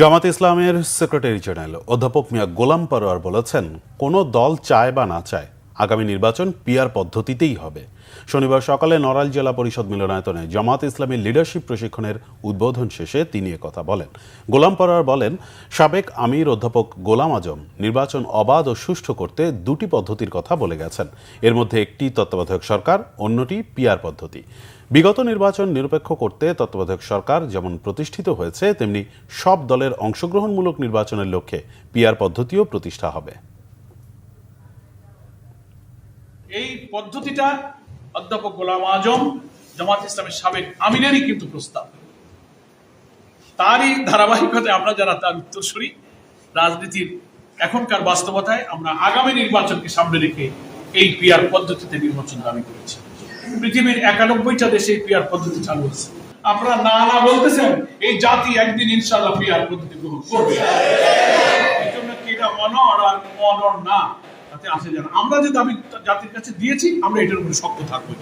জামাত ইসলামের secretary general অধ্যাপক মিয়া গোলাম পরোয়ার বলেছেন, কোনো দল চায় বা না চায় আগামী নির্বাচন পিআর পদ্ধতিতেই হবে। শনিবার সকালে নড়াইল জেলা পরিষদ মিলনায়তনে জামাত ইসলামী লিডারশিপ প্রশিক্ষণের উদ্বোধন শেষে তিনি একথা বলেন। গোলাম পরোয়ার বলেন, সাবেক আমির অধ্যাপক গোলাম আজম নির্বাচন অবাধ ও সুষ্ঠু করতে দুটি পদ্ধতির কথা বলে গেছেন। এর মধ্যে একটি তত্ত্বাবধায়ক সরকার, অন্যটি পিআর পদ্ধতি। বিগত নির্বাচন নিরপেক্ষ করতে তত্ত্বাবধায়ক সরকার যেমন প্রতিষ্ঠিত হয়েছে, তেমনি সব দলের অংশগ্রহণমূলক নির্বাচনের লক্ষ্যে পিআর পদ্ধতিও প্রতিষ্ঠা হবে। এই পদ্ধতিটা অধ্যাপক গোলাম আজম জামাত ইসলামের সাবেক আমিরেরই কিন্তু প্রস্তাব। তারই ধারাবাহিকতায় আমরা যারা তার উত্তরসূরি, রাজনীতির এখনকার বাস্তবতায় আমরা আগামী নির্বাচনকে সামনে রেখে এই পিআর পদ্ধতিতে নির্বাচন দাবি করেছি। পৃথিবীর 91টা দেশে এই পিআর পদ্ধতি চালু আছে। আপনারা না না বলতেছেন, এই জাতি একদিন ইনশাআল্লাহ পিআর পদ্ধতি গ্রহণ করবে। এই জন্য কি এটা অনড় আর অনড় না, তাতে আসে যেন আমরা যে দাবি জাতির কাছে দিয়েছি, আমরা এটার উপরে শক্ত থাকবো।